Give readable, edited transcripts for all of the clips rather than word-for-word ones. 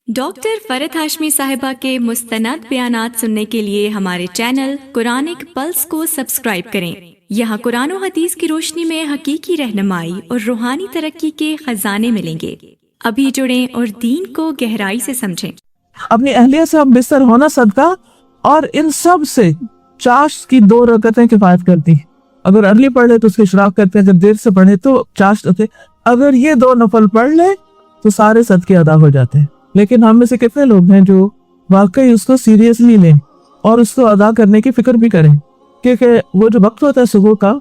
Doctor Farhat Hashmi साहिबा के मुस्तनद बयानात सुनने के लिए हमारे चैनल कुरानिक पल्स को सब्सक्राइब करें। यहाँ कुरान और हदीस की रोशनी में हकीकी रहनुमाई और रूहानी तरक्की के खजाने मिलेंगे। अभी जुड़ें और दीन को गहराई से समझें। अपनी अहलिया से हम बिस्तर होना सदका और इन सब से चाश की 2 रकतें किफायत करती हैं। अगर अर्ली पढ़ ले तो उसके इशराक करते हैं, अगर देर से पढ़े तो चाश करते। अगर ये 2 नफल पढ़ ले तो सारे सदके अदा हो जाते हैं। लेकिन हम में से कितने लोग हैं जो वाकई उसको सीरियसली लें और उसको अदा करने की फिक्र भी करें, क्योंकि वो जो वक्त होता है सुबह का,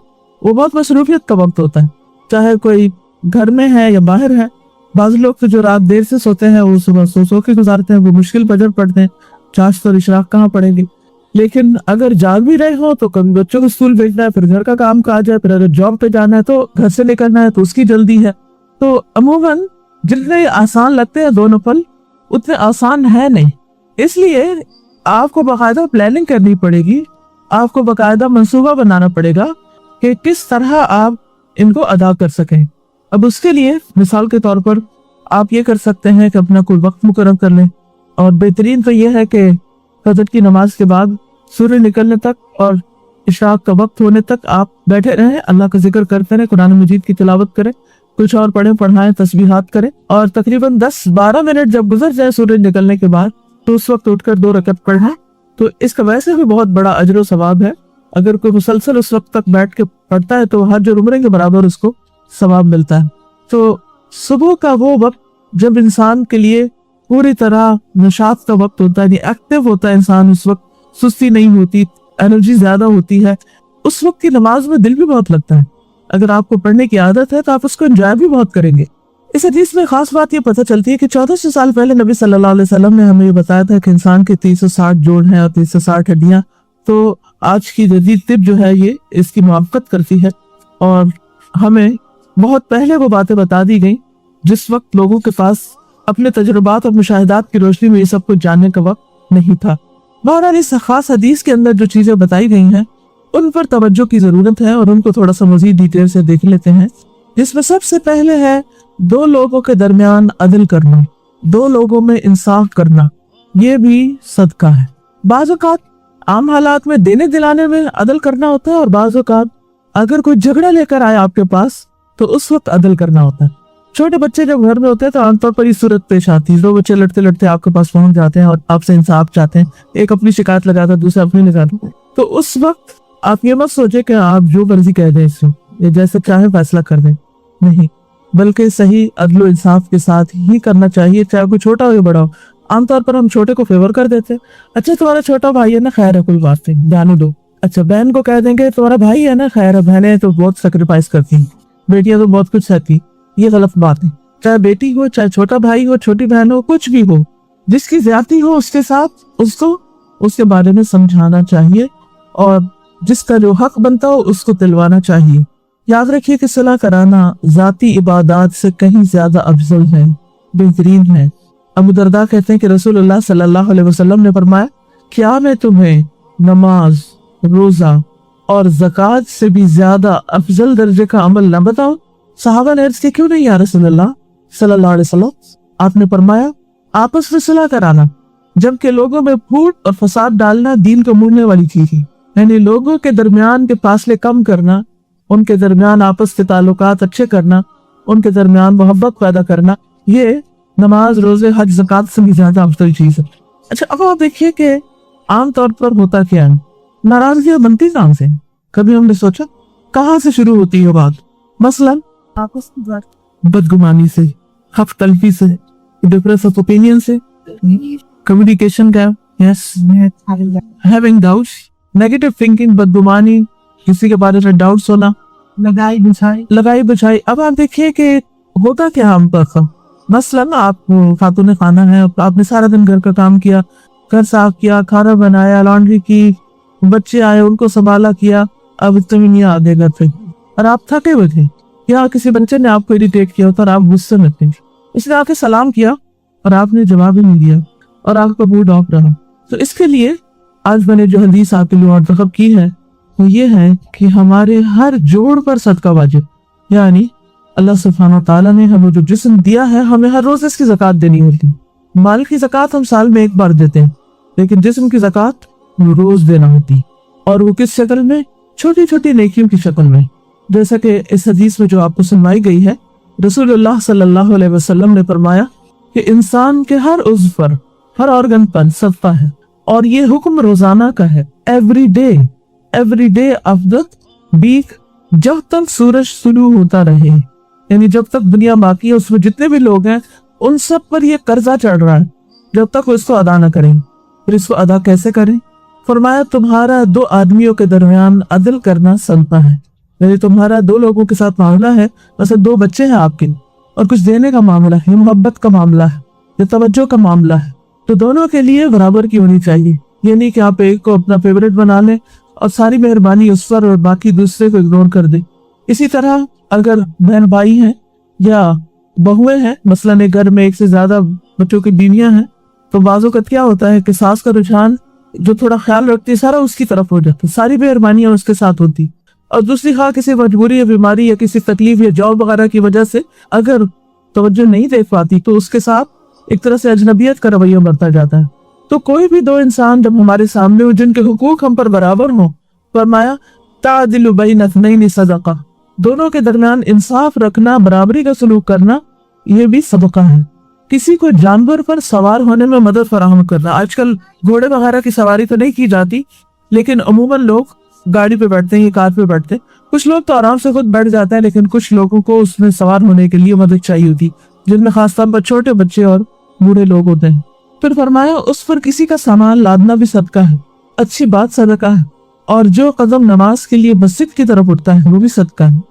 वो बहुत मसरूफियत का वक्त होता है। चाहे कोई घर में है या बाहर है। बाज़ लोग तो जो रात देर से सोते हैं वो सुबह सो के गुजारते हैं, वो मुश्किल फजर पढ़ते हैं। चाश तो इशराक कहाँ पढ़ेंगे। लेकिन अगर जाग भी रहे हो तो कभी बच्चों को स्कूल भेजना है, फिर घर का काम काज है, फिर अगर जॉब पे जाना है तो घर से निकलना है तो उसकी जल्दी है। तो अमूमन जितने आसान लगते हैं 2 नफल उतने आसान है नहीं। इसलिए आपको बाकायदा प्लानिंग करनी पड़ेगी, आपको बाकायदा मंसूबा बनाना पड़ेगा कि किस तरह आप इनको अदा कर सकें। अब उसके लिए मिसाल के तौर पर आप ये कर सकते हैं कि अपना कोई वक्त मुकर्रर कर लें। और बेहतरीन तो यह है कि फजर की नमाज के बाद सूर्य निकलने तक और इशराक का वक्त होने तक आप बैठे रहें, अल्लाह का जिक्र करते रहें, कुरान मजीद की तिलावत करें, कुछ और पढ़ें, पढ़ाएं, तस्बीहात करें। और तकरीबन 10-12 मिनट जब गुजर जाए सूर्य निकलने के बाद तो उस वक्त उठकर 2 रकत पढ़ें। तो इसका वैसे भी बहुत बड़ा अजर व सवाब है। अगर कोई मुसलसल उस वक्त तक बैठ के पढ़ता है तो हर जो उम्र के बराबर उसको सवाब मिलता है। तो सुबह का वो वक्त जब इंसान के लिए पूरी तरह नशात का वक्त होता है, एक्टिव होता है इंसान, उस वक्त सुस्ती नहीं होती, एनर्जी ज्यादा होती है। उस वक्त की नमाज में दिल भी बहुत लगता है। अगर आपको पढ़ने की आदत है तो आप उसको एंजॉय भी बहुत करेंगे। इस हदीस में खास बात ये पता चलती है कि 1400 साल पहले नबी सल्लल्लाहु अलैहि वसल्लम ने हमें ये बताया था कि इंसान के 360 जोड़ हैं और 360 हड्डियां। तो आज की जदीद तिब जो है ये इसकी मुआफ़क़त करती है और हमें बहुत पहले वो बातें बता दी गई जिस वक्त लोगों के पास अपने तजुर्बात और मुशाहिदात की रोशनी में ये सब कुछ जानने का वक्त नहीं था। बहरहाल इस खास हदीस के अंदर जो चीजें बताई गई हैं उन पर तवज्जो की जरूरत है और उनको थोड़ा सा मजीद डिटेल से देख लेते हैं। जिसमें सबसे पहले है 2 लोगों के दरमियान अदल करना, 2 लोगों में इंसाफ करना, ये भी सदका है। बाज़ औक़ात आम हालात में देने दिलाने में अदल करना होता है और बाज़ औक़ात अगर कोई झगड़ा लेकर आए आपके पास तो उस वक्त अदल करना होता है। छोटे बच्चे जब घर में होते हैं तो आमतौर पर इस सूरत पेश आती है। 2 बच्चे लड़ते लड़ते आपके पास पहुंच जाते हैं और आपसे इंसाफ चाहते हैं, एक अपनी शिकायत लगाता है, दूसरा अपनी लगाता है। तो उस वक्त आप ये मत सोचे कि आप जो मर्जी कह दें इससे, ये जैसे चाहे फैसला कर दें, नहीं, बल्कि सही अदल और इंसाफ के साथ ही करना चाहिए, चाहे कोई छोटा हो या बड़ा हो। आमतौर पर हम छोटे को फेवर कर देते हैं। अच्छा तुम्हारा छोटा भाई है ना, खैर है, कोई बात नहीं, जाने दो। अच्छा बहन को कह देंगे तुम्हारा भाई है ना, खैर है, बहनें तो बहुत सेक्रीफाइस करती हैं, बेटियां तो बहुत कुछ सहती। ये गलत बात है। चाहे बेटी हो, चाहे छोटा भाई हो, छोटी बहन हो, कुछ भी हो, जिसकी ज्यादती हो उसके साथ उसको उसके बारे में समझाना चाहिए और जिसका जो हक बनता हो उसको दिलवाना चाहिए। याद रखिए कि सलाह कराना जाती इबादत से कहीं ज्यादा अफजल है, बेहतरीन है। अबू दरदा कहते हैं कि रसूलुल्लाह सल्लल्लाहु अलैहि वसल्लम ने फरमाया, क्या मैं तुम्हें नमाज, रोजा और ज़कात से भी ज्यादा अफजल दर्जे का अमल न बताऊं? सहाबा ने अर्ज़ किया, क्यों नहीं या रसूलुल्लाह सल्लल्लाहु अलैहि वसल्लम? आपने फरमाया, आपस में सलाह कराना, जबकि लोगों में फूट और फसाद डालना दीन को मोड़ने वाली चीज है। यानी लोगों के दरमियान के फासले कम करना, उनके दरमियान आपस के ताल्लुकात अच्छे करना, उनके दरमियान मोहब्बत पैदा करना, ये नमाज, रोजे, हज, ज़कात से भी ज्यादा अफजल चीज है। अच्छा अब आप देखिए कि आमतौर पर होता क्या है, नाराजगियां बनती कहाँ से? कभी हमने सोचा कहाँ से शुरू होती है बात? मसलन आपस की बात, बदगुमानी से, हक तलफी से, डिफरेंस ऑफ ओपिनियन से, communication gap, yes, having doubts, negative thinking, बदगुमानी, किसी के बारे में डाउट्स होना, लगाई बिछाई। अब आप देखिए कि होता क्या हम पर, मसलन आप खातून खाना है, आपने सारा दिन घर का काम किया, घर साफ किया, खाना बनाया, लॉन्ड्री की, बच्चे आए उनको संभाला किया, अब इतने नहीं आ गए घर पे और आप थके हुए थे या किसी बच्चे ने आपको इरिटेट किया होता और आप गुस्से में थे, इसने आके सलाम किया और आपने जवाब ही नहीं दिया और आपका मूड ऑफ रहा। तो इसके लिए आज मैंने जो हदीस आपके लिए मुंतखब की है वो ये है कि हमारे हर जोड़ पर सदका वाजिब, यानी अल्लाह सुब्हानहू तआला ने हमें जो जिस्म दिया है हमें हर रोज इसकी ज़कात देनी होती। माल की ज़कात हम साल में एक बार देते हैं, लेकिन जिस्म की ज़कात रोज देना होती, और वो किस शक्ल में? छोटी छोटी नेकियों की शक्ल में। जैसा कि इस हदीस में जो आपको सुनवाई गई है, रसूलुल्लाह सल्लल्लाहु अलैहि वसल्लम ने फरमाया कि इंसान के हर उज़्व पर, हर ऑर्गन पर सदका है, और ये हुक्म रोजाना का है, every day of the week, जब तक सूरज शुरू होता रहे, यानी जब तक दुनिया बाकी है उसमें जितने भी लोग हैं उन सब पर ये कर्जा चढ़ रहा है, जब तक वो इसको अदा न करें। फिर इसको अदा कैसे करें? फरमाया तुम्हारा दो आदमियों के दरमियान अदल करना सदका है, यानी तुम्हारा दो लोगों के साथ मामला है, वैसे दो बच्चे हैं आपके, और कुछ देने का मामला है, मोहब्बत का मामला है, या तवज्जो का मामला है, तो दोनों के लिए बराबर की होनी चाहिए। ये नहीं कि आप एक को अपना फेवरेट बना लें और सारी मेहरबानी उस पर और बाकी दूसरे को इग्नोर कर दे। इसी तरह अगर बहन भाई हैं या बहुएं हैं, मसलन एक घर में एक से ज्यादा बच्चों की बीवियां हैं, तो बाजू का क्या होता है कि सास का रुझान जो थोड़ा ख्याल रखती है सारा उसकी तरफ हो जाता है, सारी मेहरबानियां उसके साथ होती, और दूसरी खा किसी मजबूरी या बीमारी या किसी तकलीफ या जॉब वगैरह की वजह से अगर तवज्जो नहीं दे पाती तो उसके साथ एक तरह से अजनबियत का रवैया बढ़ता जाता है। तो कोई भी दो इंसान जब हमारे सामने हो जिनके हुकूक हम पर बराबर हो, फरमाया तादिलु बैन इत्नैनि सदका, दोनों के दरमियान इंसाफ रखना, बराबरी का सलूक करना, ये भी सदका है। किसी को जानवर पर सवार होने में मदद फराहम करना, आजकल घोड़े वगैरह की सवारी तो नहीं की जाती, लेकिन अमूमन लोग गाड़ी पे बैठते हैं या कार पे बैठते हैं, कुछ लोग तो आराम से खुद बैठ जाते हैं, लेकिन कुछ लोगों को उसमें सवार होने के लिए मदद चाहिए होती, जिनमें खासतौर पर छोटे बच्चे और बूढ़े लोग होते हैं। फिर फरमाया उस पर किसी का सामान लादना भी सदका है, अच्छी बात सदका है, और जो कदम नमाज के लिए मस्जिद की तरफ उठता है वो भी सदका है,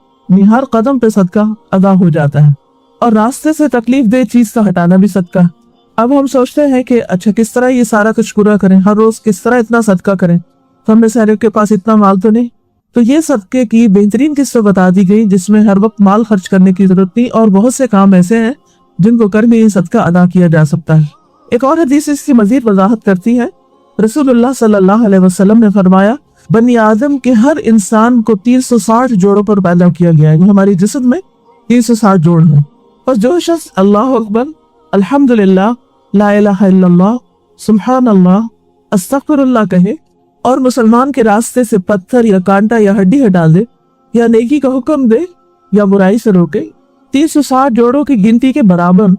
हर कदम पे सदका अदा हो जाता है, और रास्ते से तकलीफ दे चीज का हटाना भी सदका है। अब हम सोचते हैं कि अच्छा किस तरह ये सारा कुछ पूरा करें, हर रोज किस तरह इतना सदका करें, तो हमें सारे के पास इतना माल तो नहीं, तो ये सदके की बेहतरीन किस्सा बता दी गई जिसमें हर वक्त माल खर्च करने की जरूरत नहीं, और बहुत से काम ऐसे हैं जिनको करके ये सदका अदा किया जा सकता है। एक और हदीस इसकी मजीद वजाहत करती है, रसूलुल्लाह सल्लल्लाहु अलैहि वसल्लम ने फरमाया बनी आदम के हर इंसान को 360 जोड़ों पर पैदा किया गया है, हमारी जिस्म में 360 जोड़ है, और जो शख्स अल्लाह अकबर, अल्हम्दुलिल्लाह, ला इलाहा इल्लल्लाह, सुब्हानअल्लाह, अस्तगफिरुल्लाह कहे और मुसलमान के रास्ते से पत्थर या कांटा या हड्डी हटा दे या नेकी का हुक्म दे या बुराई से रोके, 360 जोड़ों की गिनती के बराबर,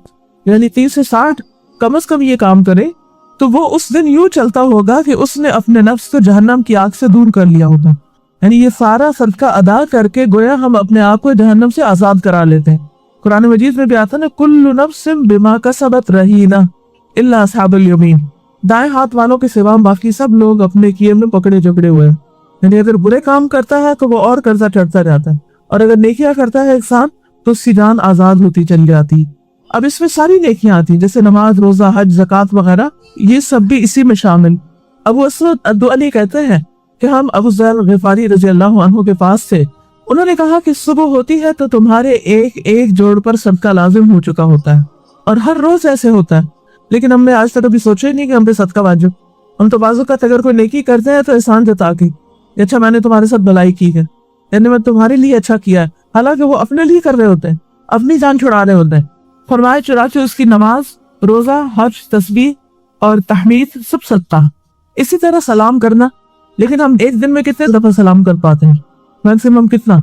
यानी 360 कम से कम ये काम करे, तो वो उस दिन यूं चलता होगा कि उसने अपने नफ्स को जहन्नम की आग से दूर कर लिया होगा। यानी ये सारा सदका अदा करके गोया हम अपने आप को जहन्नम से आजाद करा लेते हैं। कुरान मजीद में भी आता है ना, कुल्लु नफ्सिन बिमा कसबत रहीना इल्ला अस्हाबुल यमीन, दाएं हाथ वालों के सिवा बाकी सब लोग अपने किए में पकड़े जकड़े हुए हैं। यानी अगर बुरे काम करता है तो वो और कर्जा चढ़ता जाता है, और अगर नेकियां करता है इंसान तो उसकी जान आजाद होती चली जाती। अब इसमें सारी नेकियां आती हैं, जैसे नमाज, रोजा, हज, ज़कात वगैरह, ये सब भी इसी में शामिल। अबू असद अद्दुअली कहते हैं कि हम अबू ज़र ग़िफ़ारी रज़ी अल्लाह अन्हु के पास थे, उन्होंने कहा कि सुबह होती है तो तुम्हारे एक एक जोड़ पर सदका लाजिम हो चुका होता है, और हर रोज ऐसे होता है, लेकिन हमने आज तक अभी सोचा ही नहीं कि हम पे सदका वाजिब। हम तो बाजू का अगर कोई नेकी करते हैं तो एहसान जता के, अच्छा मैंने तुम्हारे साथ भलाई की है, यानी मैं तुम्हारे लिए अच्छा किया है, हालांकि वो अपने लिए कर रहे होते हैं, अपनी जान छुड़ा रहे होते हैं। फरमाए चुराचे उसकी नमाज, रोजा, हज, तस्बीह और तहमीद सब सदका। इसी तरह सलाम करना, लेकिन हम एक दिन में कितने दफा सलाम कर पाते हैं? मैक्सिमम कितना?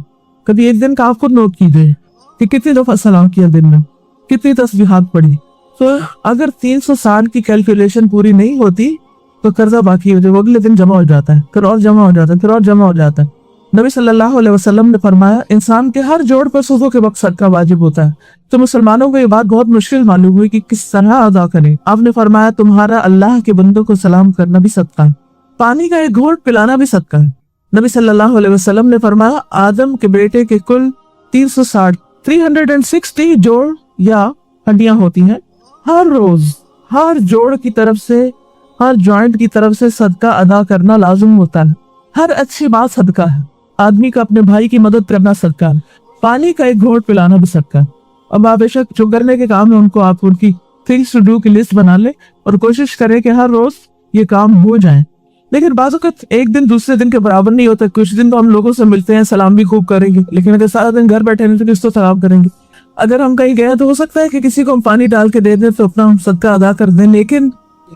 कभी एक दिन का आप खुद नोट कीजिए कि कितनी दफा सलाम किया दिन में, कितनी तस्बीहात पढ़ी। तो अगर 360 की कैलकुलेशन पूरी नहीं होती तो कर्जा बाकी हो जाए, वो अगले दिन जमा हो जाता है, फिर और जमा हो जाता है, फिर और जमा हो जाता है। नबी सल्लल्लाहु अलैहि वसल्लम ने फरमाया इंसान के हर जोड़ पर सुबह के वक्त सदका वाजिब होता है। तो मुसलमानों को ये बात बहुत मुश्किल मालूम हुई कि किस तरह अदा करें। आपने फरमाया तुम्हारा अल्लाह के बंदों को सलाम करना भी सदका है, पानी का एक घूंट पिलाना भी सदका है। नबी सल्लल्लाहु अलैहि वसल्लम ने फरमाया आदम के बेटे के कुल 360 जोड़ या हड्डियां होती हैं, हर रोज हर जोड़ की तरफ से, हर जॉइंट की तरफ से सदका अदा करना लाजिम होता है। हर अच्छी बात सदका है, आदमी का अपने भाई की मदद करना सदका है, पानी का एक घोट पिलाना भी सदका है। अब आप बेशक जो करने के काम है उनको आप उनकी थिंग्स टू डू की लिस्ट बना ले और कोशिश करें कि हर रोज ये काम हो जाए, लेकिन बाज़ वक़्त एक दिन दूसरे दिन के बराबर नहीं होता। कुछ दिन तो हम लोगों से मिलते हैं, सलाम भी खूब करेंगे, लेकिन अगर सारा दिन घर बैठे नहीं तो किस तो सलाम करेंगे। اگر ہم کہیں گئے تو ہو سکتا ہے کہ کسی کو ہم پانی ڈال کے دے دیں تو اپنا ہم صدقہ ادا کر دیں، لیکن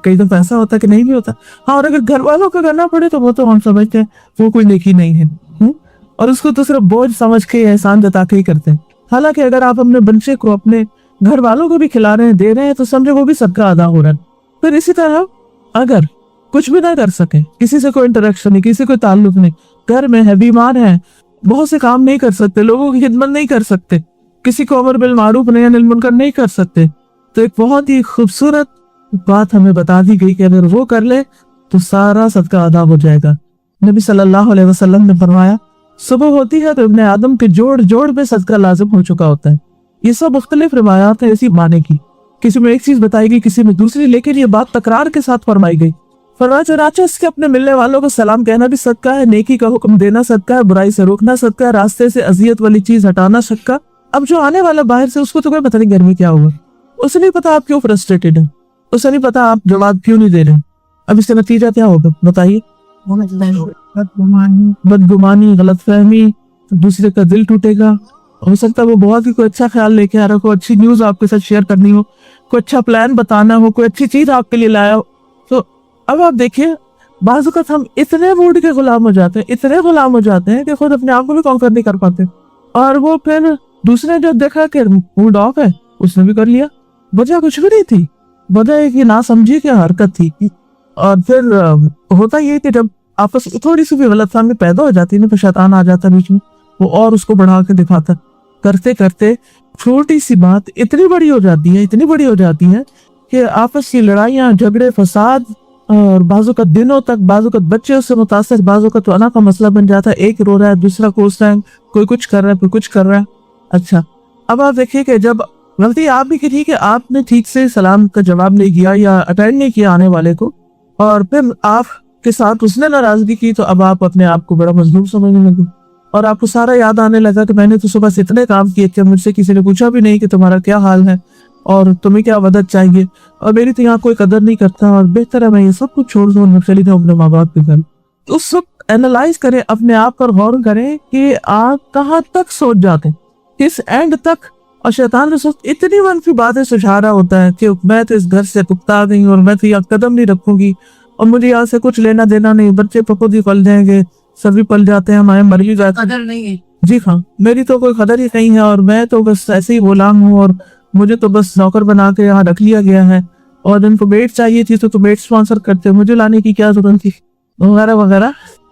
کئی دفعہ ایسا ہوتا ہے کہ نہیں بھی ہوتا. ہاں، اور اگر گھر والوں کا کرنا پڑے تو وہ تو ہم سمجھتے ہیں وہ کوئی نیکی نہیں ہے، اور اس کو تو صرف بوجھ سمجھ کے احسان جتا کے ہی کرتے ہیں. حالانکہ اگر آپ اپنے بچے کو اپنے گھر والوں کو بھی کھلا رہے ہیں، دے رہے ہیں، تو سمجھے وہ بھی صدقہ ادا ہو رہا ہے. پھر اسی طرح اگر کچھ بھی نہ کر سکیں، کسی سے کوئی انٹریکشن نہیں، کسی کوئی تعلق نہیں، گھر میں ہے، بیمار ہیں، بہت سے کام نہیں کر سکتے، لوگوں کی خدمت نہیں کر سکتے، کسی کو امر بالمعروف نہی عن المنکر نہیں کر سکتے، تو ایک بہت ہی خوبصورت بات ہمیں بتا دی گئی کہ اگر وہ کر لے تو سارا صدقہ ادا ہو جائے گا. نبی صلی اللہ علیہ وسلم نے فرمایا صبح ہوتی ہے تو ابن آدم کے جوڑ جوڑ میں صدقہ لازم ہو چکا ہوتا ہے. یہ سب مختلف روایات ہیں اسی معنی کی، کسی میں ایک چیز بتائی گئی، کسی میں دوسری، لیکن یہ بات تکرار کے ساتھ فرمائی گئی. فرمایا چنانچہ اس کے اپنے ملنے والوں کو سلام کہنا بھی صدقہ ہے، نیکی کا حکم دینا صدقہ ہے، برائی سے روکنا صدقہ ہے، راستے سے اذیت والی چیز ہٹانا صدقہ. اب جو آنے والا باہر سے، اس کو تو کوئی پتہ نہیں گرمی کیا ہوگا، اسے نہیں پتا آپ کیوں فرسٹریٹڈ ہیں، اسے نہیں پتا آپ جواب کیوں نہیں دے رہے. اب اس کا نتیجہ کیا ہوگا بتائیے؟ بدگمانی، غلط فہمی، دوسرے کا دل ٹوٹے گا. ہو سکتا ہے وہ بہت ہی کوئی اچھا خیال لے کے آ رہا ہو، کوئی اچھی نیوز آپ کے ساتھ شیئر کرنی ہو، کوئی اچھا پلان بتانا ہو، کوئی اچھی چیز آپ کے لیے لایا ہو. تو اب آپ دیکھیے بعض اوقات ہم اتنے موڈ کے غلام ہو جاتے ہیں، اتنے غلام ہو جاتے ہیں کہ خود اپنے آپ کو بھی کانکر نہیں کر پاتے، اور وہ پھر دوسرے جو دیکھا کہ موڈ آف ہے اس نے بھی کر لیا. وجہ کچھ بھی نہیں تھی، وجہ ہے کہ نہ سمجھی کہ حرکت تھی. اور پھر ہوتا یہ کہ جب آپس تھوڑی سی بھی غلط فہمی پیدا ہو جاتی ہے تو شیطان آ جاتا ہے بیچ میں، وہ اور اس کو بڑھا کے دکھاتا. کرتے کرتے چھوٹی سی بات اتنی بڑی ہو جاتی ہے، اتنی بڑی ہو جاتی ہے کہ آپس کی لڑائیاں، جھگڑے، فساد، اور بعضوں کا دنوں تک، بعضوں کا بچے اس سے متاثر، بعضوں کا تو انا کا مسئلہ بن جاتا ہے. ایک رو رہا ہے، دوسرا کوس رہا ہے، کوئی کچھ کر رہا ہے، کوئی کچھ کر رہا ہے. اچھا اب آپ دیکھیے کہ جب غلطی آپ بھی کی تھی کہ آپ نے ٹھیک سے سلام کا جواب نہیں دیا یا اٹینڈ نہیں کیا آنے والے کو، اور پھر آپ کے ساتھ اس نے ناراضگی کی، تو اب آپ اپنے آپ کو بڑا مظلوم سمجھنے لگے، اور آپ کو سارا یاد آنے لگا کہ میں نے تو صبح سے اتنے کام کیے کہ مجھ سے کسی نے پوچھا بھی نہیں کہ تمہارا کیا حال ہے اور تمہیں کیا مدد چاہیے، اور میری تو یہاں کوئی قدر نہیں کرتا، اور بہتر ہے میں یہ سب کچھ چھوڑ دوں اور میں چلی جاؤں اپنے ماں باپ کے گھر. اس وقت اینالائز کریں، اپنے آپ پر غور کریں کہ آپ کہاں تک سوچ جاتے ہیں، کس اینڈ تک. اور شیطان اس وقت اتنی منفی باتیں سجھا رہا ہوتا ہے کہ میں تو اس گھر سے پکتا گئی اور میں تو یہاں قدم نہیں رکھوں گی، اور مجھے یہاں سے کچھ لینا دینا نہیں، بچے خود ہی پل جائیں گے، سبھی پل جاتے ہیں، ہمارے مر ہی جاتے ہیں، قدر نہیں ہے. جی ہاں، میری تو کوئی قدر ہی نہیں ہے، اور میں تو بس ایسے ہی غلام ہوں، اور مجھے تو بس نوکر بنا کے یہاں رکھ لیا گیا ہے، اور ان کو میٹ چاہیے تھی تو میٹ اسپانسر کرتے، مجھے لانے کی کیا ضرورت تھی، وغیرہ وغیرہ.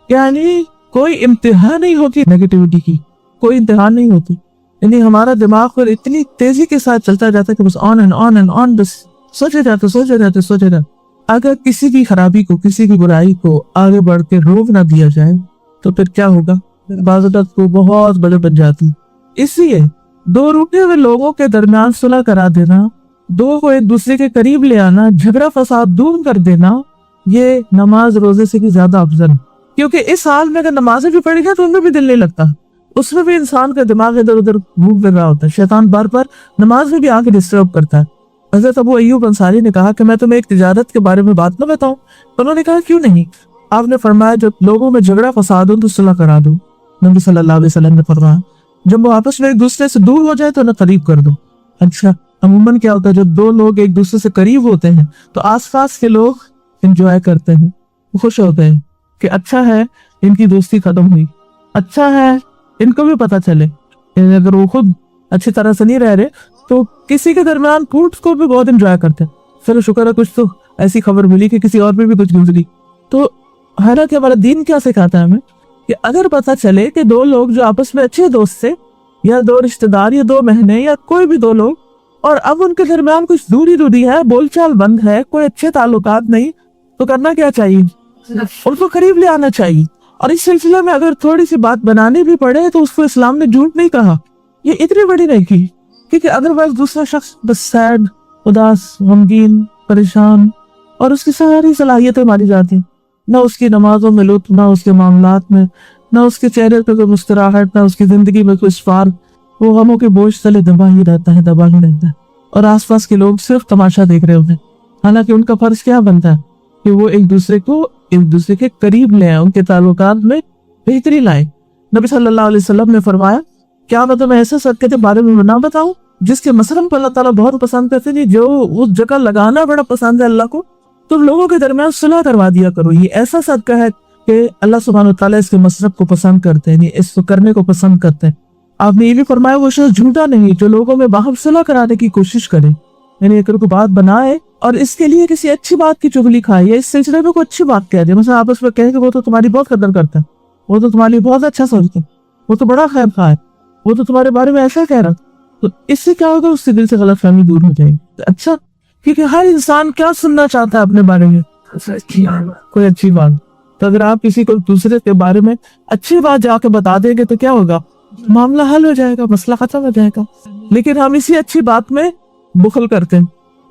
یعنی کوئی انتہا نہیں ہوتی نیگیٹیوٹی کی، کوئی انتہا نہیں ہوتی. یعنی ہمارا دماغ پر اتنی تیزی کے ساتھ چلتا جاتا ہے کہ بس آن اینڈ آن، بس سوچے جاتے. اگر کسی بھی خرابی کو، کسی بھی برائی کو آگے بڑھ کے روک نہ دیا جائے تو پھر کیا ہوگا؟ بعض اوقات کو بہت بڑے بن جاتی. اس لیے دو روٹے ہوئے لوگوں کے درمیان صلح کرا دینا، دو کو ایک دوسرے کے قریب لے آنا، جھگڑا فساد دور کر دینا، یہ نماز روزے سے بھی زیادہ افضل. کیونکہ اس حال میں اگر نمازیں بھی پڑھی گا تو ان میں بھی دل نہیں لگتا، اس میں بھی انسان کا دماغ ادھر ادھر گھوم پھر رہا ہوتا ہے، شیطان بار بار نماز میں بھی آ کے ڈسٹرب کرتا ہے. حضرت ابو ایوب انصاری نے کہا کہ میں تمہیں ایک تجارت کے بارے میں بات نہ بتاؤں؟ انہوں نے کہا کیوں نہیں؟ آپ نے فرمایا جب لوگوں میں جھگڑا فساد ہو تو صلح کرا دو. نبی صلی اللہ علیہ وسلم نے فرمایا جب وہ آپس میں ایک دوسرے سے دور ہو جائے تو انہیں قریب کر دو. اچھا عموماً کیا ہوتا ہے جب دو لوگ ایک دوسرے سے قریب ہوتے ہیں تو آس پاس کے لوگ انجوائے کرتے ہیں، خوش ہوتے ہیں کہ اچھا ہے ان کی دوستی ختم ہوئی، اچھا ہے ان کو بھی پتا چلے. اگر وہ خود اچھی طرح سے نہیں رہ رہے تو کسی کے درمیان پھوٹ کو بھی بہت انجوائے کرتے ہیں. چلو شکر ہے کچھ تو ایسی خبر ملی کہ کسی اور پہ بھی کچھ گزری. تو حالانکہ ہمارا دین کیا سکھاتا ہے ہمیں کہ اگر پتا چلے کہ دو لوگ جو آپس میں اچھے دوست تھے، یا دو رشتہ دار، یا دو بہنیں، یا کوئی بھی دو لوگ، اور اب ان کے درمیان کچھ دوری ہے، بول چال بند ہے، کوئی اچھے تعلقات نہیں، تو کرنا کیا چاہیے؟ ان کو قریب لے آنا چاہیے. اور اس سلسلے میں اگر تھوڑی سی بات بنانی بھی پڑے تو اس کو اسلام نے جھوٹ نہیں کہا، یہ اتنی بڑی نہیں کی، کیونکہ اگر بس دوسرا شخص بس سیڈ، اداس، غمگین، پریشان، اور اس کی ساری صلاحیتیں ماری جاتی، نہ اس کی نمازوں میں لطف، نہ اس کے معاملات میں، نہ اس کے چہرے پہ کوئی مسکراہٹ، نہ اس کی زندگی میں کوئی اسفار، وہ غموں کے بوجھ تلے دبا ہی رہتا ہے، اور آس پاس کے لوگ صرف تماشا دیکھ رہے ہوتے ہیں. حالانکہ ان کا فرض کیا بنتا ہے کہ وہ ایک دوسرے کے قریب لے آئیں، ان کے تعلقات میں بہتری لائیں. نبی صلی اللہ علیہ وسلم نے فرمایا کیا میں تمہیں ایسے صدقے کے بارے میں نہ بتاؤں جس کے مصرف اللہ تعالیٰ بہت پسند کرتے ہیں، جو اس جگہ لگانا بڑا پسند ہے اللہ کو، تم لوگوں کے درمیان صلح کروا دیا کرو. یہ ایسا صدقہ ہے کہ اللہ سبحانہ وتعالیٰ اس کے مصرف کو پسند کرتے ہیں، اس کو کرنے کو پسند کرتے ہیں. آپ نے یہ بھی فرمایا وہ شخص جھوٹا نہیں جو لوگوں میں باہم صلح کرانے کی کوشش کرے، یعنی اگر کوئی بات بنائے اور اس کے لیے کسی اچھی بات کی چغلی کھائے یا اس سلسلے میں کوئی اچھی بات کہہ دے، مثلا آپس میں کہے کہ وہ تو تمہاری بہت قدر کرتا ہے، وہ تو تمہارے لیے بہت اچھا سوچتا ہے، وہ تو بڑا خیر خواہ ہے، وہ تو تمہارے بارے میں ایسا کہہ رہا، تو اس سے کیا ہوگا؟ اس سے دل سے غلط فہمی دور ہو جائے گی. اچھا، کیونکہ ہر انسان کیا سننا چاہتا ہے اپنے بارے میں؟ کوئی اچھی بات. تو اگر آپ کسی کو دوسرے کے بارے میں اچھی بات جا کے بتا دیں گے تو کیا ہوگا؟ معاملہ حل ہو جائے گا، مسئلہ ختم ہو جائے گا. لیکن ہم اسی اچھی بات میں بخل کرتے ہیں.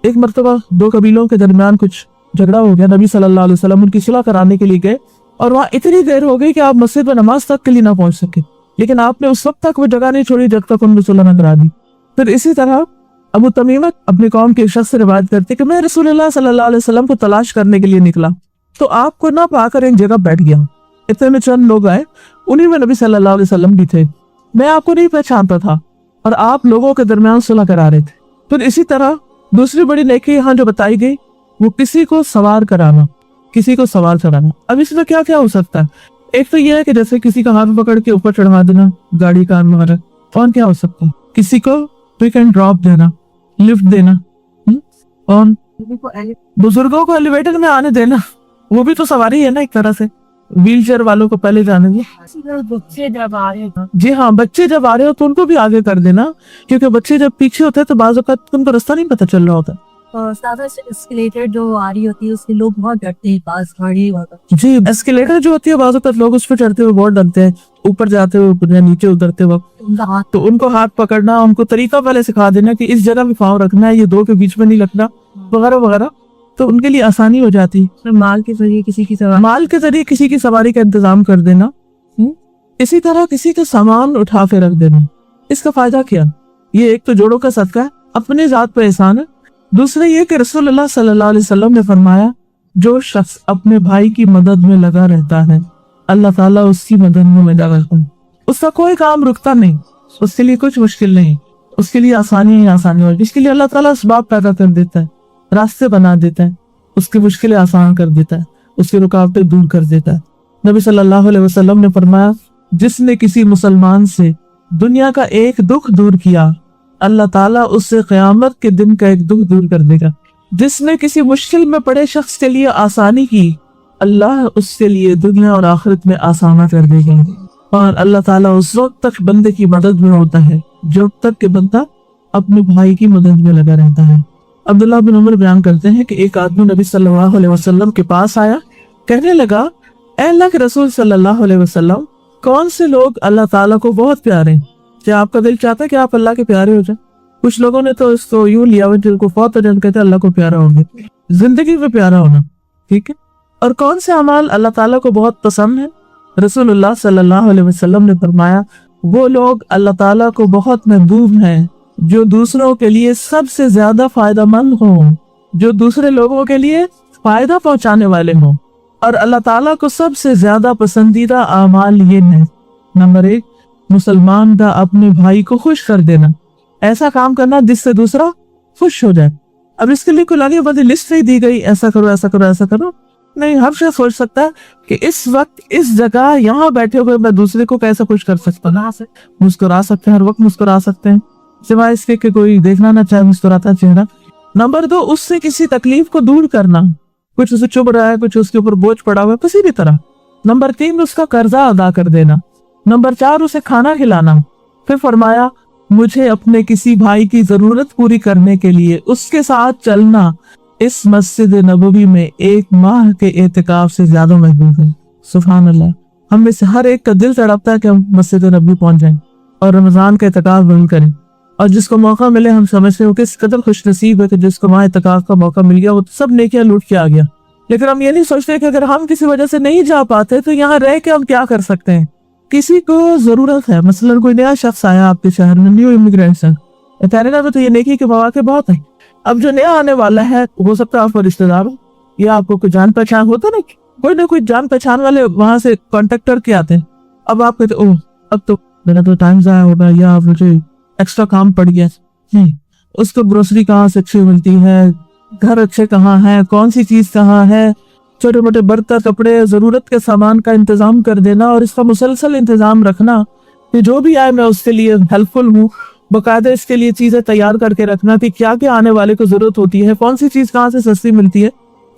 ایک مرتبہ دو قبیلوں کے درمیان کچھ جھگڑا ہو گیا. نبی صلی اللہ علیہ وسلم ان کی صلح کرانے کے لیے گئے اور وہاں اتنی دیر ہو گئی کہ آپ مسجد میں نماز تک کے لیے نہ پہنچ سکے، لیکن آپ نے اس وقت تک وہ جگہ نہیں چھوڑی جب تک ان میں صلح نہ کرا دی. پھر اسی طرح ابو تمیمہ اپنے قوم کے شخص سے روایت کرتے کہ میں رسول اللہ صلی اللہ علیہ وسلم کو تلاش کرنے کے لیے نکلا تو آپ کو نہ پا کر ایک جگہ بیٹھ گیا. اتنے میں چند لوگ آئے، انہی میں نبی صلی اللہ علیہ وسلم بھی تھے. میں آپ کو نہیں پہچانتا تھا اور آپ لوگوں کے درمیان صلح کرا رہے تھے. پھر اسی طرح دوسری بڑی نیکی یہاں جو بتائی گئی وہ کسی کو سوار کرانا، کسی کو سوار چڑھانا. اب اس میں کیا کیا ہو سکتا ہے؟ ایک تو یہ ہے کہ جیسے کسی کا ہاتھ پکڑ کے اوپر چڑھوا دینا گاڑی کار وغیرہ. اور کیا ہو سکتا ہے؟ کسی کو پک اینڈ ڈراپ دینا، لفٹ دینا. اور بزرگوں کو ایلیویٹر میں آنے دینا، وہ بھی تو سواری ہے نا ایک طرح سے. ویل چیئر والوں کو پہلے جانے دیا. جی ہاں، بچے جب آ رہے ہو تو ان کو بھی آگے کر دینا، کیونکہ بچے جب پیچھے ہوتے ہیں تو بعض اوقات ان کو راستہ نہیں پتہ چل رہا ہوتا. اسکلیٹر جو آ رہی ہوتی ہے اس کے لوگ بہت ڈرتے ہیں، پاس کھڑے ہوتا. جی، اسکلیٹر جو ہوتی ہے بعض اوقات لوگ اس پہ چڑھتے ہوئے بہت ڈرتے ہیں، اوپر جاتے ہوئے یا نیچے اترتے وقت. تو ان کو ہاتھ پکڑنا، ان کو طریقہ پہلے سکھا دینا کہ اس جگہ بھی پاؤں رکھنا ہے، یہ دو کے بیچ میں نہیں رکھنا وغیرہ وغیرہ، تو ان کے لیے آسانی ہو جاتی. مال کے ذریعے کسی کی سواری کا انتظام کر دینا. اسی طرح کسی کا سامان اٹھا کے رکھ دینا. اس کا فائدہ کیا؟ یہ ایک تو جوڑوں کا صدقہ ہے، اپنے ذات پہ احسان ہے. دوسرا یہ کہ رسول اللہ صلی اللہ علیہ وسلم نے فرمایا جو شخص اپنے بھائی کی مدد میں لگا رہتا ہے اللہ تعالیٰ اس کی مدد میں لگا رہتا ہے. اس کا کوئی کام رکتا نہیں، اس کے لیے کچھ مشکل نہیں، اس کے لیے آسانی ہی آسانی ہو. جس کے لیے اللہ تعالیٰ اسباب پیدا کر دیتا ہے، راستے بنا دیتا ہے، اس کی مشکلیں آسان کر دیتا ہے، اس کی رکاوٹیں دور کر دیتا ہے. نبی صلی اللہ علیہ وسلم نے فرمایا جس نے کسی مسلمان سے دنیا کا ایک دکھ دور کیا اللہ تعالیٰ اس سے قیامت کے دن کا ایک دکھ دور کر دے گا. جس نے کسی مشکل میں پڑے شخص کے لیے آسانی کی اللہ اس کے لیے دنیا اور آخرت میں آسانہ کر دے گا. اور اللہ تعالیٰ اس وقت تک بندے کی مدد میں ہوتا ہے جب تک کہ بندہ اپنے بھائی کی مدد میں لگا رہتا ہے. عبداللہ بن عمر بیان کرتے ہیں کہ ایک آدمی نبی صلی اللہ علیہ وسلم کے پاس آیا، کہنے لگا اے اللہ کے رسول صلی اللہ علیہ وسلم، کون سے لوگ اللہ تعالیٰ کو بہت پیارے ہیں؟ کیا آپ کا دل چاہتا ہے کہ آپ اللہ کے پیارے ہو جائیں؟ کچھ لوگوں نے تو اس کو یوں لیا ہوا جن کو فوت جن کہتے ہیں اللہ کو پیارا ہوں گے، زندگی میں پیارا ہونا، ٹھیک ہے. اور کون سے اعمال اللہ تعالیٰ کو بہت پسند ہیں؟ رسول اللہ صلی اللہ علیہ وسلم نے فرمایا وہ لوگ اللہ تعالیٰ کو بہت محبوب ہیں جو دوسروں کے لیے سب سے زیادہ فائدہ مند ہوں، جو دوسرے لوگوں کے لیے فائدہ پہنچانے والے ہوں. اور اللہ تعالیٰ کو سب سے زیادہ پسندیدہ اعمال یہ ہیں: نمبر 1، مسلمان کا اپنے بھائی کو خوش کر دینا، ایسا کام کرنا جس سے دوسرا خوش ہو جائے. اب اس کے لیے کوئی آگے بڑی لسٹ نہیں دی گئی ایسا کرو ایسا کرو ایسا کرو، نہیں. ہر شخص سوچ سکتا ہے کہ اس وقت اس جگہ یہاں بیٹھے ہوئے میں دوسرے کو کیسے خوش کر سکتا ہوں. مسکرا سکتے ہیں، ہر وقت مسکرا سکتے ہیں سوائے اس کے کہ کوئی دیکھنا نہ چاہے مسکراتا چہرہ. نمبر 2، اس سے کسی تکلیف کو دور کرنا، کچھ اسے چبھ رہا ہے، کچھ اس کے اوپر بوجھ پڑا ہوا ہے کسی بھی طرح. نمبر 3، اس کا قرضہ ادا کر دینا. نمبر 4، اسے کھانا کھلانا. پھر فرمایا مجھے اپنے کسی بھائی کی ضرورت پوری کرنے کے لیے اس کے ساتھ چلنا اس مسجد نبوی میں 1 ماہ کے اعتکاف سے زیادہ محبوب ہے. سبحان اللہ. ہم میں سے ہر ایک کا دل تڑپتا ہے کہ ہم مسجد نبوی پہنچ جائیں اور رمضان کا اعتکاف بند کریں. اور جس کو موقع ملے ہم سمجھتے ہیں کس قدر خوش نصیب ہے کہ جس کو وہاں اعتکاف کا موقع مل گیا وہ سب نیکیاں لوٹ کے آ گیا. لیکن ہم یہ نہیں سوچتے کہ اگر ہم کسی وجہ سے نہیں جا پاتے تو یہاں رہ کے ہم کیا کر سکتے ہیں. کسی کو ضرورت ہے، مثلا کوئی نیا شخص آیا آپ کے شہر میں، نیو امیگرینٹس ہیں، کینیڈا میں تو یہ نیکی کے مواقع بہت ہیں. اب جو نیا آنے والا ہے ہو سکتا ہے آپ کو رشتہ دار ہو یا آپ کو کوئی جان پہچان ہوتا نا، کوئی نہ کوئی جان پہچان والے وہاں سے کانٹیکٹ کر کے آتے ہیں. اب آپ کہتے اب تو میرا تو ٹائم ضائع ہوگا یا مجھے ایکسٹرا کام پڑ گیا، उसको ग्रोसरी कहाँ से अच्छी मिलती है, घर अच्छे कहाँ है, कौन सी चीज कहाँ है, छोटे मोटे बर्तन कपड़े जरूरत के सामान का इंतजाम कर देना और इसका मुसलसल इंतजाम रखना कि जो भी आए मैं उसके लिए हेल्पफुल हूँ। बाकायदा इसके लिए चीजें तैयार करके रखना कि क्या क्या आने वाले को जरूरत होती है, कौन सी चीज कहाँ से सस्ती मिलती है।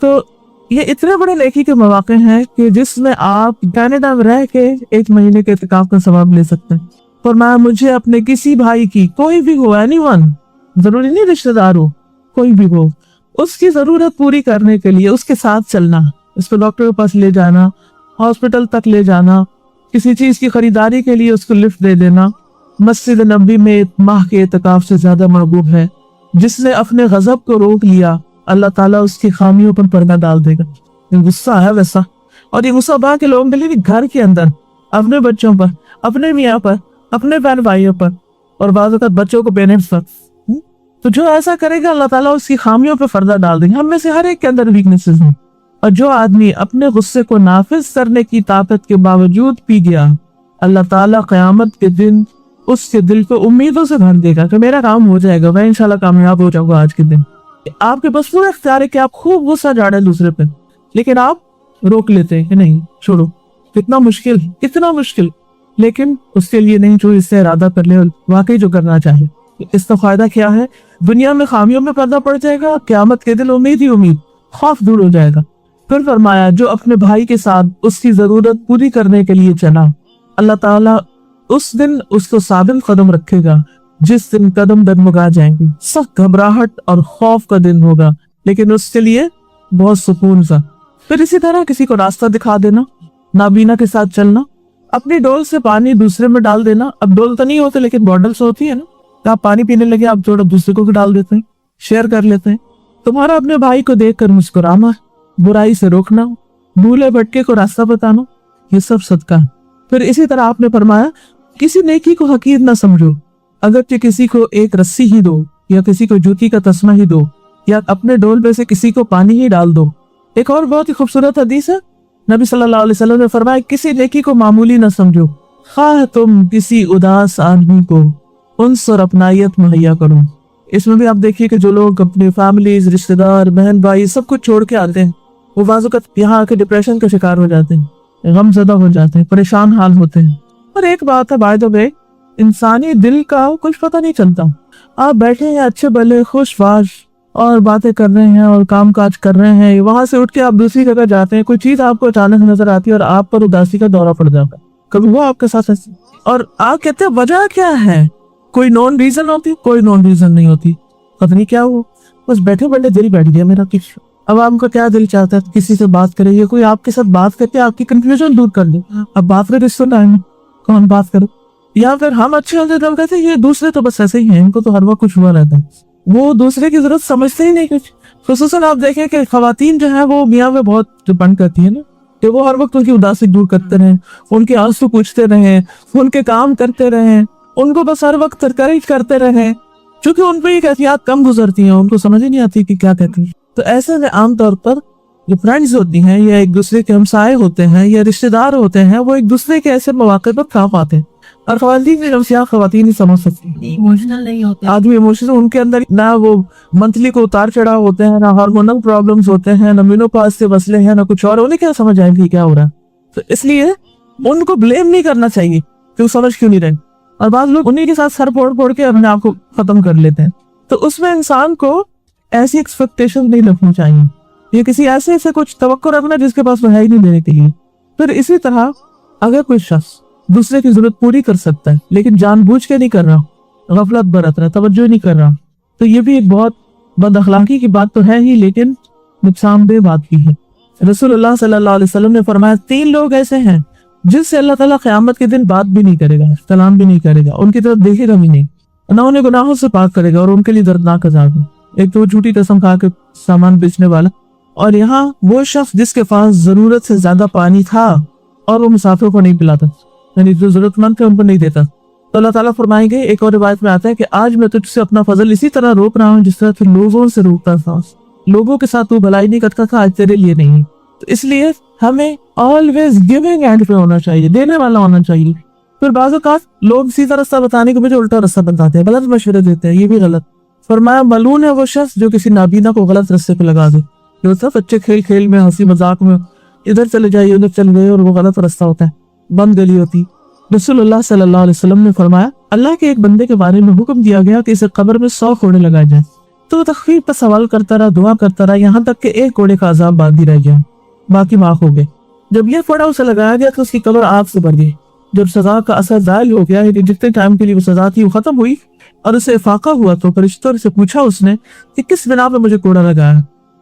तो ये इतने बड़े नेकी के मौके हैं कि जिसमें आप कनाडा में रह के 1 महीने के इत्काफ का सवाब ले सकते हैं। और मैं मुझे अपने किसी भाई की, कोई भी हो, एनीवन, जरूरी नहीं रिश्तेदार हो, कोई भी हो, उसकी जरूरत पूरी करने के लिए उसके साथ चलना, उसको डॉक्टर के पास ले जाना, हॉस्पिटल तक ले जाना, किसी चीज की खरीदारी के लिए उसको लिफ्ट दे देना, मस्जिद नबी में 1 माह के इत्काफ से ज्यादा महबूब है। जिसने अपने गजब को रोक लिया, अल्लाह ताला उसकी खामियों पर पर्दा डाल देगा। ये गुस्सा है वैसा, और ये गुस्सा बाकी लोगों के लिए भी घर के अंदर, अपने बच्चों पर, अपने मियाँ पर, अपने बहन भाइयों पर, और बाज़ औक़ात बच्चों को पेरेंट्स पर। तो जो ऐसा करेगा अल्लाह ताला उसकी खामियों पर पर्दा डाल देंगे। हम में से हर एक के अंदर वीकनेसेस हैं, और जो आदमी अपने गुस्से को नाफिज करने की ताकत के बावजूद पी गया, अल्लाह ताला क़यामत के दिन उसके दिल को उम्मीदों से भर देगा कि मेरा काम हो जाएगा, मैं इंशाल्लाह कामयाब हो जाऊंगा आज के दिन। आपके पास पूरा इख्तियार है कि आप खूब गुस्सा झाड़े दूसरे पे, लेकिन आप रोक लेते हैं कि नहीं छोड़ो, कितना मुश्किल, कितना मुश्किल, लेकिन उसके लिए नहीं, जो इससे इरादा कर ले वाकई जो करना चाहिए। इसका फायदा क्या है? दुनिया में खामियों में पर्दा पड़ जाएगा, क़यामत के दिन उम्मीद ही उम्मीद, खौफ दूर हो जाएगा। फिर फरमाया जो अपने भाई के साथ उसकी जरूरत पूरी करने के लिए चला, अल्लाह ताला उस दिन उसको साबित कदम रखेगा जिस दिन कदम डगमगा जाएंगे, सख्त घबराहट और खौफ का दिन होगा, लेकिन उसके लिए बहुत सुकून सा। फिर इसी तरह किसी को रास्ता दिखा देना, नाबीना के साथ चलना, अपनी डोल से पानी दूसरे में डाल देना। अब डोल तो नहीं होते लेकिन बॉटल्स होती है ना, तो आप पानी पीने लगे, आप थोड़ा दूसरे को भी डाल देते हैं, शेयर कर लेते हैं। तुम्हारा अपने भाई को देख कर मुस्कुराना, बुराई से रोकना, भूले भटके को रास्ता बताना, ये सब सदका है। फिर इसी तरह आपने फरमाया किसी नेकी को हकीर ना समझो, अगर कि किसी को एक रस्सी ही दो, या किसी को जूती का तस्मा ही दो, या अपने डोल में से किसी को पानी ही डाल दो। एक और बहुत ही खूबसूरत हदीस है, नबी सल्लल्लाहु अलैहि वसल्लम ने फरमाया किसी नेकी को मामूली ना समझो, खाह तुम किसी उदास आदमी को उनसे और अपनायत मुहैया करो। इसमें भी आप देखिए कि जो लोग अपने फैमिलीज, रिश्तेदार, बहन भाई सब कुछ छोड़ के आते हैं, वो बाज़ यहाँ आके डिप्रेशन का शिकार हो जाते हैं, गमज़दा हो जाते हैं, परेशान हाल होते हैं। और एक बात है बाय द वे, इंसानी दिल का कुछ पता नहीं चलता। आप बैठे हैं अच्छे भले खुशवाश और बातें कर रहे हैं और काम काज कर रहे हैं, वहां से उठ के आप दूसरी जगह जाते हैं, कोई चीज आपको अचानक नजर आती है और आप पर उदासी का दौरा पड़ जाता है। कभी वो आपके साथ ऐसे, और आप कहते हैं वजह क्या है? कोई नॉन रीजन होती, कोई नॉन रीजन नहीं होती, पता नहीं क्या हो, बस बैठे बैठे दिल बैठ गया मेरा कुछ। अब आपका क्या दिल चाहता है किसी से बात करेंगे, कोई आपके साथ बात करके आपकी कंफ्यूजन दूर कर दे। अब बात करे रिश्तों टाइम कौन बात करो, या फिर हम अच्छे होते तब कहते हैं ये दूसरे तो बस ऐसे ही हैं, इनको तो हर वक्त कुछ हुआ रहता है, वो दूसरे की जरूरत समझते ही नहीं कुछ। खुसूसन आप देखें कि खवातीन जो है वो मियाँ में बहुत डिपेंड करती है ना, कि वो हर वक्त उनकी उदासी दूर करते रहे, उनके आंसू पूछते रहे, उनके काम करते रहे, उनको बस हर वक्त तरकारी करते रहे, क्योंकि उन पर ये कैफियत कम गुजरती है, उनको समझ ही नहीं आती कि क्या कहती है। तो ऐसे में आमतौर पर जो फ्रेंड्स होती हैं, या एक दूसरे के हमसाए होते हैं, या रिश्तेदार होते हैं, वो एक दूसरे के ऐसे मौके पर काम आते हैं। और खवातीन ही समझ सकती हैं, इमोशनल नहीं होते आदमी इमोशनल, उनके अंदर ना वो मंथली को उतार चढ़ाव होते हैं, ना हार्मोनल प्रॉब्लम्स होते हैं, ना मेनोपॉज से मसले हैं, ना कुछ और, उन्हें क्या समझ आएगी क्या हो रहा है। तो इसलिए उनको ब्लेम नहीं करना चाहिए कि वो समझ क्यों नहीं रहे, और बाद लोग उन्हीं के साथ सर फोड़ फोड़ के अपने आप को खत्म कर लेते हैं। तो उसमें इंसान को ऐसी एक्सपेक्टेशन नहीं रखनी चाहिए, ये किसी ऐसे से कुछ तवक्को रखना जिसके पास वो है ही नहीं देने के लिए। फिर इसी तरह अगर कोई शख्स दूसरे की जरूरत पूरी कर सकता है लेकिन जानबूझ के नहीं कर रहा, गफलत बरत रहा, तवज्जो नहीं कर रहा, तो ये भी एक बहुत बदअखलाकी की बात तो है ही, लेकिन नुकसानदेह बात भी है। रसूलुल्लाह सल्लल्लाहु अलैहि वसल्लम ने फरमाया 3 लोग ऐसे हैं जिससे अल्लाह ताला क़यामत के दिन बात भी नहीं करेगा, सलाम भी नहीं करेगा, उनकी तरफ देखेगा भी नहीं, ना उन्हें गुनाहों से पाक करेगा, और उनके लिए दर्दनाक अज़ाब है। एक तो झूठी कसम खा के सामान बेचने वाला, और यहाँ वो शख्स जिसके पास जरूरत से ज्यादा पानी था और वो मुसाफिर को नहीं पिलाता, यानी जो जरूरतमंद थे उनको नहीं देता। तो अल्लाह ताला फरमाएंगे, एक और रिवायत में आता है कि आज मैं तुझसे अपना फजल इसी तरह रोक रहा हूँ जिस तरह तू लोगों से रोकता था, लोगों के साथ तू भलाई नहीं करता था, आज तेरे लिए नहीं। तो इसलिए हमें ऑलवेज गिविंग एंड पे होना चाहिए, देने वाला होना चाहिए। پھر بعض اوقات لوگ سیدھا راستہ بتانے کے بجائے الٹا راستہ بتاتے ہیں، غلط مشورے دیتے ہیں، یہ بھی غلط. فرمایا ملعون ہے وہ شخص جو کسی نابینا کو غلط راستے پہ لگا دے. جو سب بچے کھیل کھیل میں ہنسی مذاق میں ادھر چلے جائے ادھر چل گئے اور وہ غلط راستہ ہوتا ہے، بند گلی ہوتی. رسول اللہ صلی اللہ علیہ وسلم نے فرمایا اللہ کے ایک بندے کے بارے میں حکم دیا گیا کہ اسے قبر میں 100 کوڑے لگائے جائیں. تو وہ تخفیف کا سوال کرتا رہا، دعا کرتا رہا، یہاں تک کہ ایک کوڑے کا عذاب باقی رہ گیا، باقی معاف ہو گئے. جب یہ کوڑا اسے لگایا گیا تو اس کی قبر آگ سے بھر گئی. جب سزا کا اثر زائل ہو گیا، یعنی جتنے ٹائم کے لیے وہ سزا تھی وہ ختم ہوئی اور اسے افاقہ ہوا، تو فرشتوں سے پوچھا اس نے کہ کس بنا پہ مجھے کوڑا لگایا؟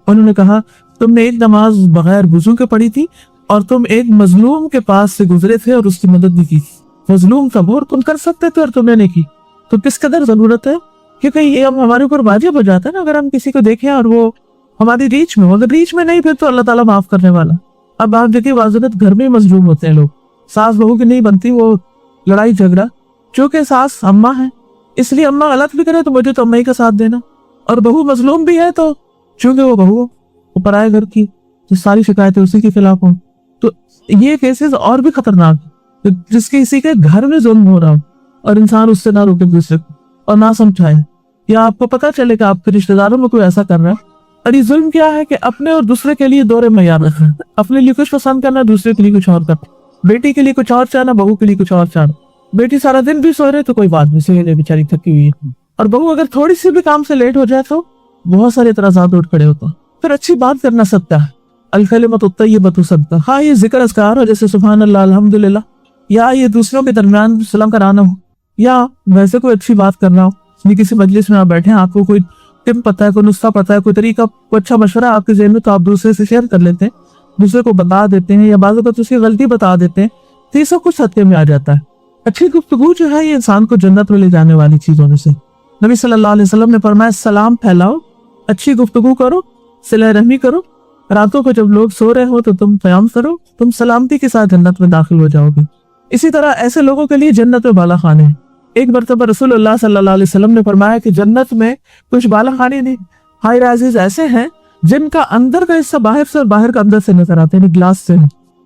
انہوں نے کہا تم نے ایک نماز بغیر وضو کے پڑھی تھی اور تم ایک مظلوم کے پاس سے گزرے تھے اور اس کی مدد بھی کی. مظلوم کا بور تم کر سکتے تھے اور تم نے نہیں کی، تو کس قدر ضرورت ہے، کیونکہ یہ اب ہمارے اوپر واجب ہو جاتا ہے نا. اگر ہم کسی کو دیکھیں اور وہ ہماری ریچ میں ہو، اگر ریچ میں نہیں پھر تو اللہ تعالیٰ معاف کرنے والا. اب آپ دیکھیں واضح گھر میں مظلوم ہوتے ہیں لوگ، ساس بہو کی نہیں بنتی، وہ لڑائی جھگڑا، چونکہ ساس اماں ہے اس لیے اماں غلط بھی کرے تو مجھے تو اماں ہی کا ساتھ دینا، اور بہو مظلوم بھی ہے تو چونکہ وہ بہو وہ پرائے گھر کی تو ساری شکایتیں اسی کے خلاف ہوں. تو یہ کیسز اور بھی خطرناک ہے جس کے کسی کے گھر میں ظلم ہو رہا ہو اور انسان اس سے نہ روکے دوسرے کو اور نہ سمجھائے، یا آپ کو پتا چلے کہ آپ کے رشتہ داروں میں کوئی ایسا کر رہا ہے. اور یہ ظلم کیا ہے کہ اپنے اور دوسرے کے لیے دور معیار رکھنا، اپنے لیے کچھ پسند کرنا، دوسرے کے لیے کچھ اور کرنا، بیٹی کے لیے کچھ اور چاہنا، بہو کے لیے کچھ اور چاہنا. بیٹی سارا دن بھی سو رہے تو کوئی بات نہیں، سویرے بیچاری تھکی ہوئی ہے، اور بہو اگر تھوڑی سی بھی کام سے لیٹ ہو جائے تو بہت سارے اعتراضات اٹھ کھڑے ہوتا. پھر اچھی بات کرنا صدقہ ہے، الکلمۃ الطیبۃ صدقہ. ہاں یہ ذکر اذکار ہو جیسے سبحان اللہ الحمدللہ، یا یہ دوسروں کے درمیان سلام کرانا ہو، یا ویسے کوئی اچھی بات کرنا ہو. کسی مجلس میں آپ بیٹھے ہیں، آپ کو کوئی ٹپ پتا ہے، کوئی نسخہ پتا ہے، کوئی طریقہ، کوئی اچھا مشورہ آپ کے ذہن میں، تو آپ دوسرے سے شیئر کر لیتے ہیں، دوسرے کو بتا دیتے ہیں، یا بعض اوقات اس کی غلطی بتا دیتے ہیں، تو یہ سب کچھ صدقے میں آ جاتا ہے. اچھی گفتگو جو ہے یہ انسان کو جنت میں لے جانے والی چیزوں میں سے. نبی صلی اللہ علیہ وسلم نے فرمایا سلام پھیلاؤ، اچھی گفتگو کرو، صلہ رحمی کرو. راتوں کو جب لوگ سو رہے ہو تو تم قیام کرو، تم سلامتی کے ساتھ جنت میں داخل ہو جاؤ گے. اسی طرح ایسے لوگوں کے لیے جنت میں بالا خانے ہیں. ایک مرتبہ رسول اللہ صلی اللہ علیہ وسلم نے فرمایا کہ جنت میں کچھ بالا خانے نہیں، ہائی رائزز ایسے ہیں جن کا اندر کا حصہ باہر سے اور باہر کا اندر سے نظر آتے ہیں، گلاس سے.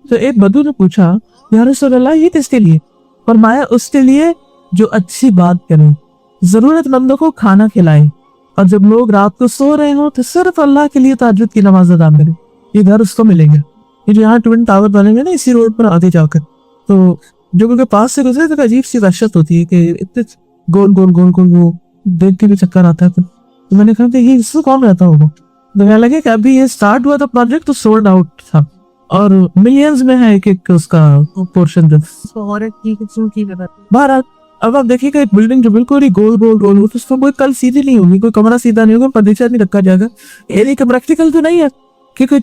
تو ایک بدو نے پوچھا یا رسول اللہ یہ کس کے لیے؟ فرمایا اس کے لیے جو اچھی بات کریں، ضرورت مندوں کو کھانا کھلائیں، اور جب لوگ رات کو سو رہے ہوں تو صرف اللہ کے لیے تہجد کی نماز ادا کریں. یہ گھر اس کو ملیں گے. یہ جو یہاں ٹوئن ٹاور بنے گے نا اسی روڈ پر آتے جا کر، تو جو ان کے پاس سے گزرے تو عجیب سی وحشت ہوتی ہے کہ اتنے گول گول گول گول وہ دیکھ کے بھی چکر آتا ہے. تو میں نے کہا کہ یہ اس سے کون رہتا ہوگا؟ تو میں لگے کہ ابھی یہ سٹارٹ ہوا تھا پروجیکٹ تو سولڈ آؤٹ تھا، اور ملینز میں ہے ایک اس کا پورشن. بہرحال اب آپ دیکھیے کہ ایک بلڈنگ جو بالکل ہی گول گول گول ہو تو اس میں کوئی کل سیدھی نہیں ہوگی، کوئی کمرہ سیدھا نہیں ہوگا، فرنیچر نہیں رکھا جائے گا. یہ پریکٹیکل تو نہیں ہے کہ کوئی